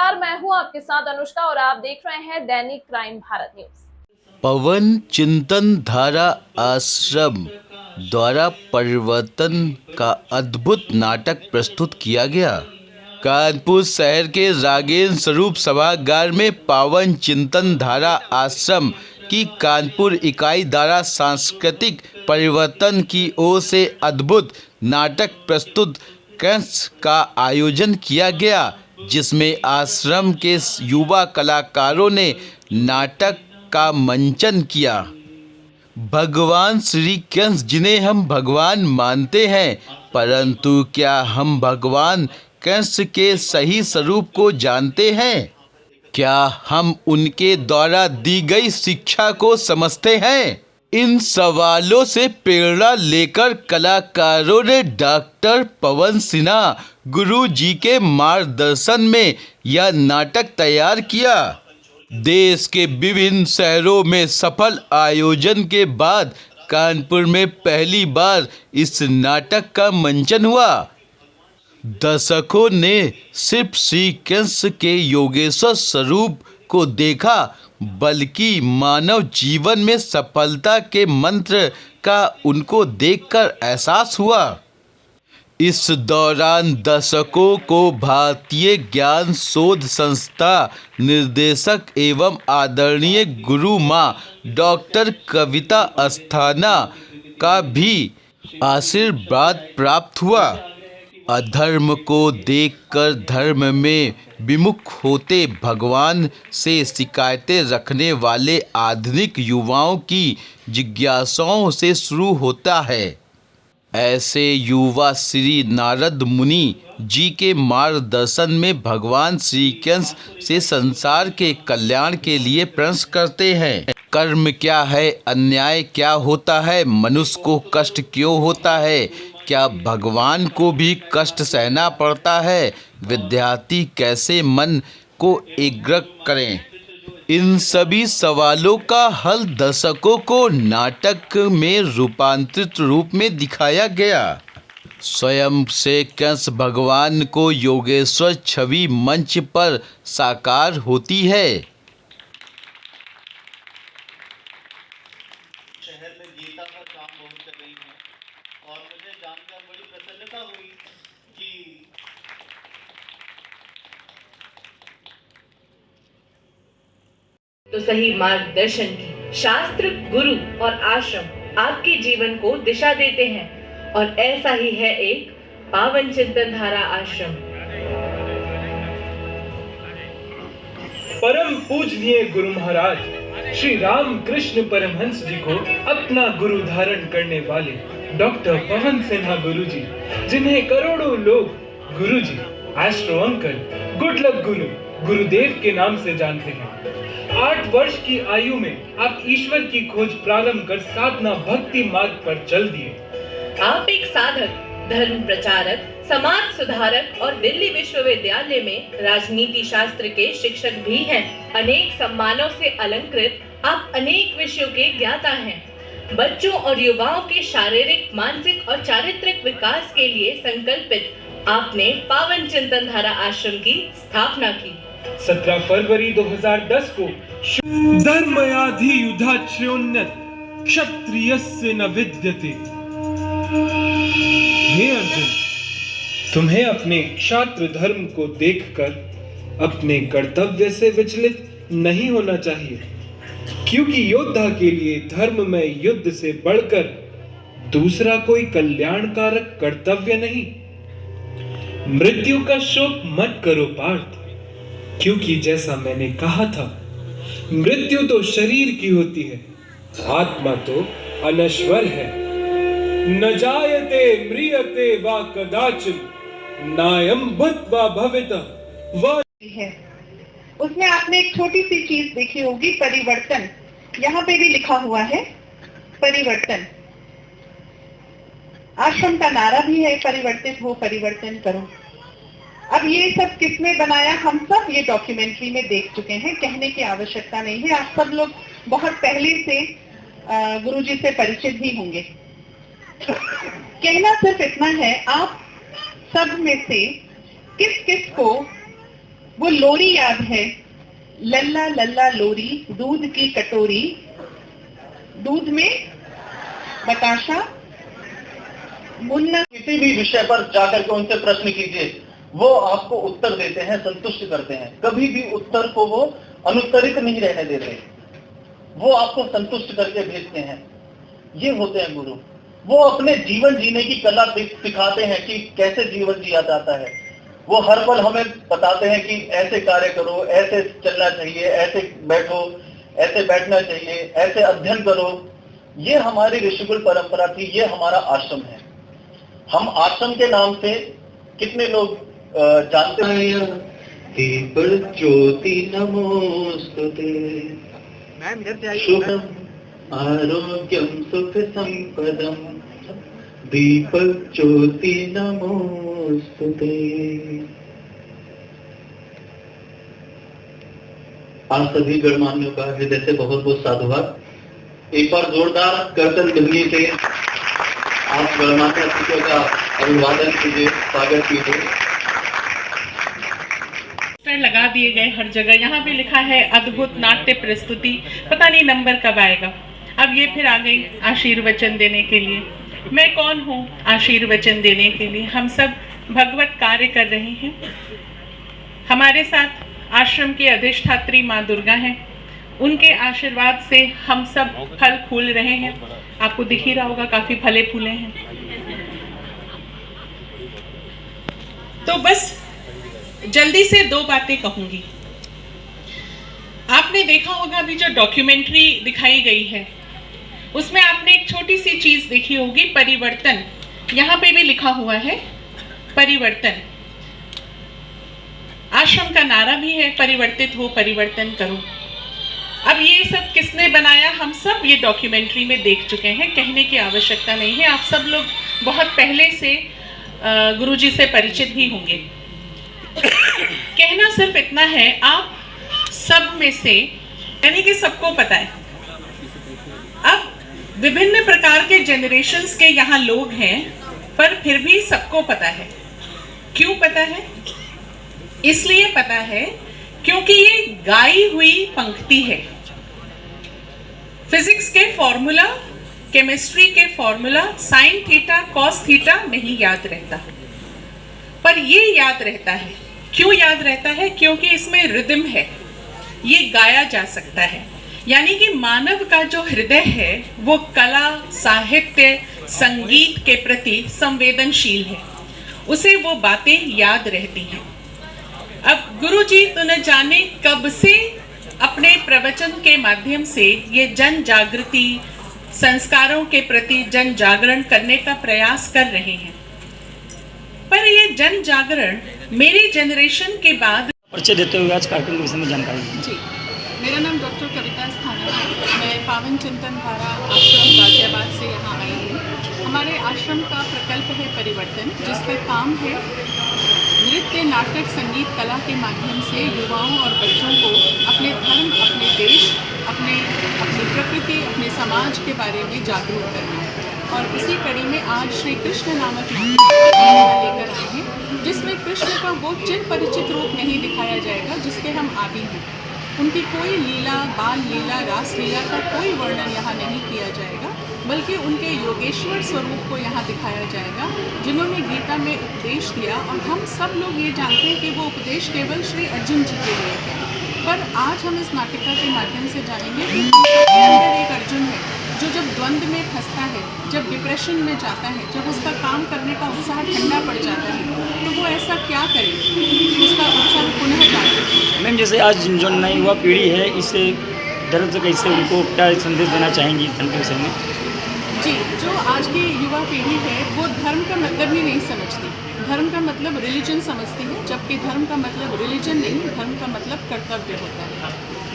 नमस्कार, मैं हूं आपके साथ अनुष्का और आप देख रहे हैं दैनिक क्राइम भारत न्यूज। पवन चिंतन धारा आश्रम द्वारा परिवर्तन का अद्भुत नाटक प्रस्तुत किया गया। कानपुर शहर के रागेंद्र स्वरूप सभागार में पावन चिंतन धारा आश्रम की कानपुर इकाई द्वारा सांस्कृतिक परिवर्तन की ओर से अद्भुत नाटक प्रस्तुत कैंस का आयोजन किया गया, जिसमें आश्रम के युवा कलाकारों ने नाटक का मंचन किया। भगवान श्री कृष्ण जिन्हें हम भगवान मानते हैं, परंतु क्या हम भगवान कृष्ण के सही स्वरूप को जानते हैं? क्या हम उनके द्वारा दी गई शिक्षा को समझते हैं? इन सवालों से प्रेरणा लेकर कलाकारों ने डॉक्टर पवन सिन्हा गुरु जी के मार्गदर्शन में यह नाटक तैयार किया। देश के विभिन्न शहरों में सफल आयोजन के बाद कानपुर में पहली बार इस नाटक का मंचन हुआ। दर्शकों ने सिर्फ श्री कृष्ण के योगेश्वर स्वरूप को देखा, बल्कि मानव जीवन में सफलता के मंत्र का उनको देखकर एहसास हुआ। इस दौरान दर्शकों को भारतीय ज्ञान शोध संस्था निर्देशक एवं आदरणीय गुरु माँ डॉक्टर कविता अस्थाना का भी आशीर्वाद प्राप्त हुआ। अधर्म को देखकर धर्म में विमुख होते भगवान से शिकायतें रखने वाले आधुनिक युवाओं की जिज्ञासाओं से शुरू होता है। ऐसे युवा श्री नारद मुनि जी के मार्गदर्शन में भगवान श्री कृष्ण से संसार के कल्याण के लिए प्रश्न करते हैं। कर्म क्या है, अन्याय क्या होता है, मनुष्य को कष्ट क्यों होता है, क्या भगवान को भी कष्ट सहना पड़ता है, विद्यार्थी कैसे मन को एकाग्र करें। इन सभी सवालों का हल दर्शकों को नाटक में रूपांतरित रूप में दिखाया गया। स्वयं से कृष्ण भगवान को योगेश्वर छवि मंच पर साकार होती है। शहर में गीता पर काम बहुत कर रही हैं और मुझे जानकर बड़ी प्रसन्नता हुई कि तो सही मार्गदर्शन की शास्त्र, गुरु और आश्रम आपके जीवन को दिशा देते हैं और ऐसा ही है एक पावन चिंतन धारा आश्रम। परम पूजनीय गुरु महाराज श्री राम कृष्ण परमहंस जी को अपना गुरु धारण करने वाले डॉक्टर पवन सिन्हा गुरु जी, जिन्हें करोड़ों लोग गुरु जी, एस्ट्रो अंकल, गुड लक गुरु, गुरुदेव के नाम से जानते हैं। 8 वर्ष की आयु में आप ईश्वर की खोज प्रारंभ कर साधना भक्ति मार्ग पर चल दिए। आप एक साधक, धर्म प्रचारक, समाज सुधारक और दिल्ली विश्वविद्यालय में राजनीति शास्त्र के शिक्षक भी हैं। अनेक सम्मानों से अलंकृत आप अनेक विषयों के ज्ञाता हैं। बच्चों और युवाओं के शारीरिक, मानसिक और चारित्रिक विकास के लिए संकल्पित आपने पावन चिंतन धारा आश्रम की स्थापना की। 17 फरवरी 2010 को धर्मयाधि युधाच्योन्नत क्षत्रियस्य न विद्यते। हे अर्जुन, तुम्हें अपने क्षात्र धर्म को देखकर अपने कर्तव्य से विचलित नहीं होना चाहिए, क्योंकि योद्धा के लिए धर्म में युद्ध से बढ़कर दूसरा कोई कल्याणकारक कर्तव्य नहीं। मृत्यु का शोक मत करो पार्थ, क्योंकि जैसा मैंने कहा था, मृत्यु तो शरीर की होती है, आत्मा तो अनश्वर है। न जायते म्रियते वा कदाचिन नायम भूत्वा भविता वा है। उसमें आपने एक छोटी सी चीज देखी होगी, परिवर्तन। यहाँ पे भी लिखा हुआ है परिवर्तन। आश्रम का नारा भी है, परिवर्तित हो, परिवर्तन करो। अब ये सब किसने बनाया, हम सब ये डॉक्यूमेंट्री में देख चुके हैं, कहने की आवश्यकता नहीं है। आप सब लोग बहुत पहले से गुरुजी से परिचित ही होंगे। कहना सिर्फ इतना है, आप सब में से किस किस को वो लोरी याद है, लल्ला लल्ला लोरी, दूध की कटोरी, दूध में बताशा, मुन्ना। किसी भी विषय पर जाकर के उनसे प्रश्न कीजिए, वो आपको उत्तर देते हैं, संतुष्ट करते हैं, कभी भी उत्तर को वो अनुत्तरित नहीं रहने देते, वो आपको संतुष्ट करके भेजते हैं। ये होते हैं गुरु। वो अपने जीवन जीने की कला सिखाते हैं कि कैसे जीवन जिया जाता है। वो हर पल हमें बताते हैं कि ऐसे कार्य करो, ऐसे चलना चाहिए, ऐसे बैठो, ऐसे बैठना चाहिए, ऐसे अध्ययन करो। ये हमारी ऋषिकुल परंपरा थी, ये हमारा आश्रम है। हम आश्रम के नाम से कितने लोग जानते हैं। दीप ज्योति नमोस्तुते, शुभम आरोग्यम सुख संपदम, दीप ज्योति नमोस्तुते। आप सभी गणमान्यों का हृदय से बहुत बहुत साधुवाद। एक बार जोरदार कर्तन ध्वनि से आप गणमान्य अतिथियों का अभिवादन कीजिए, स्वागत कीजिए। लगा दिए गए हर जगह, यहाँ पे लिखा है अद्भुत नाट्य प्रस्तुति, पता नहीं नंबर कब आएगा। अब ये फिर आ गई आशीर्वचन देने के लिए। मैं कौन हूँ आशीर्वचन देने के लिए? हम सब भगवत कार्य कर रहे हैं। हमारे साथ आश्रम की अधिष्ठात्री माँ दुर्गा हैं, उनके आशीर्वाद से हम सब फल फूल रहे हैं। आपको दिख ही रहा होगा, काफी फले फूले हैं। तो बस जल्दी से दो बातें कहूंगी। आपने देखा होगा अभी जो डॉक्यूमेंट्री दिखाई गई है, उसमें आपने एक छोटी सी चीज देखी होगी, परिवर्तन। यहाँ पे भी लिखा हुआ है परिवर्तन। आश्रम का नारा भी है, परिवर्तित हो, परिवर्तन करो। अब ये सब किसने बनाया, हम सब ये डॉक्यूमेंट्री में देख चुके हैं, कहने की आवश्यकता नहीं है। आप सब लोग बहुत पहले से गुरुजी से परिचित ही होंगे। कहना सिर्फ इतना है, आप सब में से, यानी कि सबको पता है। अब विभिन्न प्रकार के जनरेशन्स के यहाँ लोग हैं, पर फिर भी सबको पता है। क्यों पता है? इसलिए पता है क्योंकि ये गाई हुई पंक्ति है। फिजिक्स के फॉर्मूला, केमिस्ट्री के formula, sine theta cos theta नहीं याद रहता, पर ये याद रहता है। क्यों याद रहता है? क्योंकि इसमें रिदम है, ये गाया जा सकता है। यानी कि मानव का जो हृदय है वो कला, साहित्य, संगीत के प्रति संवेदनशील है, उसे वो बातें याद रहती हैं। अब गुरुजी तो न जाने कब से अपने प्रवचन के माध्यम से ये जन जागृति, संस्कारों के प्रति जन जागरण करने का प्रयास कर रहे हैं, पर ये जन जागरण मेरे जनरेशन के बाद। परिचय देते हुए आज कार्यक्रम के विषय में जानकारी जी, मेरा नाम डॉक्टर कविता स्थाना है। मैं पावन चिंतन धारा आश्रम गाजियाबाद से यहाँ आई हूँ। हमारे आश्रम का प्रकल्प है परिवर्तन, जिसपे काम है नृत्य, नाटक, संगीत, कला के माध्यम से युवाओं और बच्चों को अपने धर्म, अपने देश, अपनी प्रकृति, अपने समाज के बारे में जागरूक करना है। और इसी कड़ी में आज श्री कृष्ण नामक नाटक लेकर आए हैं, जिसमें कृष्ण का वो चिर परिचित रूप नहीं दिखाया जाएगा जिसके हम आदी हैं। उनकी कोई लीला, बाल लीला, रास लीला का कोई वर्णन यहाँ नहीं किया जाएगा, बल्कि उनके योगेश्वर स्वरूप को यहाँ दिखाया जाएगा, जिन्होंने गीता में उपदेश दिया। और हम सब लोग ये जानते हैं कि वो उपदेश केवल श्री अर्जुन जी के लिए है, पर आज हम इस नाटिका के माध्यम से जानेंगे कि सबके अंदर एक अर्जुन है जो जब द्वंद्व में फंसता है, जब डिप्रेशन में जाता है, जब उसका काम करने का उत्साह ठंडा पड़ जाता है, तो वो ऐसा क्या करे कि उसका उत्साह पुनः जागृत हो। मैम, जैसे आज जो नई युवा पीढ़ी है, इससे धर्म से कैसे उनको क्या संदेश देना चाहेंगी धर्म के विषय में? जी, जो आज की युवा पीढ़ी है वो धर्म का मतलब ही नहीं समझती। धर्म का मतलब रिलीजन समझती है, जबकि धर्म का मतलब रिलीजन नहीं, धर्म का मतलब कर्तव्य होता है,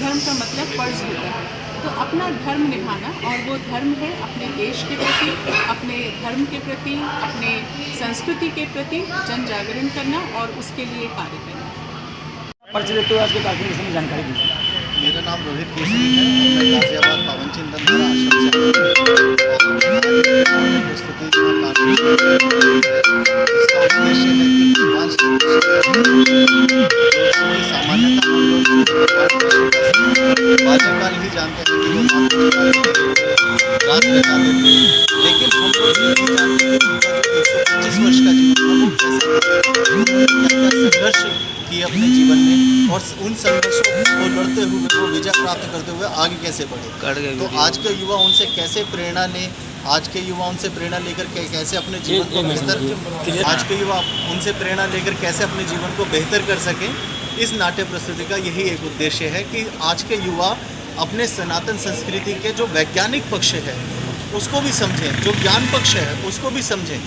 धर्म का मतलब फर्ज होता है। तो अपना धर्म निभाना, और वो धर्म है अपने देश के प्रति, अपने धर्म के प्रति, अपने संस्कृति के प्रति जन जागरण करना और उसके लिए कार्य करना। परिचय देते हुए आज के कार्यक्रम के विषय में जानकारी दीजिए। मेरा नाम रोहित केसरी है, मैं गाजियाबाद पावन चिंतन धारा आश्रम से प्रस्तुति इसका उद्देश्य है कि भगवान श्री कृष्ण तो आज के युवा उनसे कैसे प्रेरणा लें, आज के युवा उनसे प्रेरणा लेकर कैसे अपने जीवन को बेहतर, आज के युवा उनसे प्रेरणा लेकर कैसे अपने जीवन को बेहतर कर सकें, इस नाट्य प्रस्तुति का यही एक उद्देश्य है कि आज के युवा अपने सनातन संस्कृति के जो वैज्ञानिक पक्ष है उसको भी समझें, जो ज्ञान पक्ष है उसको भी समझें।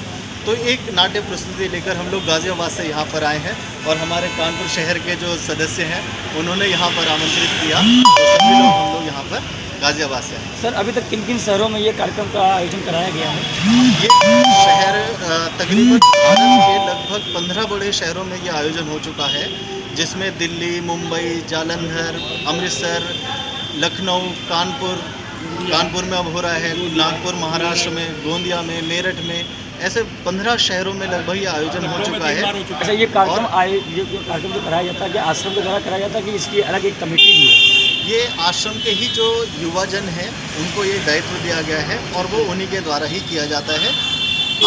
तो एक नाट्य प्रस्तुति लेकर हम लोग गाज़ियाबाद से यहाँ पर आए हैं और हमारे कानपुर शहर के जो सदस्य हैं उन्होंने यहाँ पर आमंत्रित किया, तो सभी लोग हम लोग यहाँ पर गाज़ियाबाद से आए। सर, अभी तक किन किन शहरों में ये कार्यक्रम का आयोजन कराया गया है? ये शहर तकरीबन भारत के लगभग 15 बड़े शहरों में ये आयोजन हो चुका है, जिसमें दिल्ली, मुंबई, जालंधर, अमृतसर, लखनऊ, कानपुर में अब हो रहा है, नागपुर महाराष्ट्र में, गोंदिया में, मेरठ में, ऐसे 15 शहरों में लगभग ये आयोजन हो चुका है। अच्छा, ये कार्यक्रम जो कराया जाता है कि आश्रम के द्वारा कराया जाता है कि इसकी अलग एक कमेटी भी है? ये आश्रम के ही जो युवाजन हैं उनको ये दायित्व दिया गया है और वो उन्हीं के द्वारा ही किया जाता है।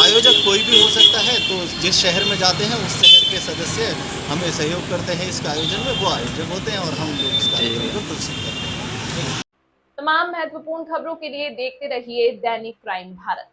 आयोजक कोई भी हो सकता है, तो जिस शहर में जाते हैं उस शहर के सदस्य हमें सहयोग करते हैं इसका आयोजन में, वो आयोजक होते हैं और हम लोग इस कार्यक्रम को प्रस्तुत करते हैं। तमाम महत्वपूर्ण खबरों के लिए देखते रहिए दैनिक क्राइम भारत।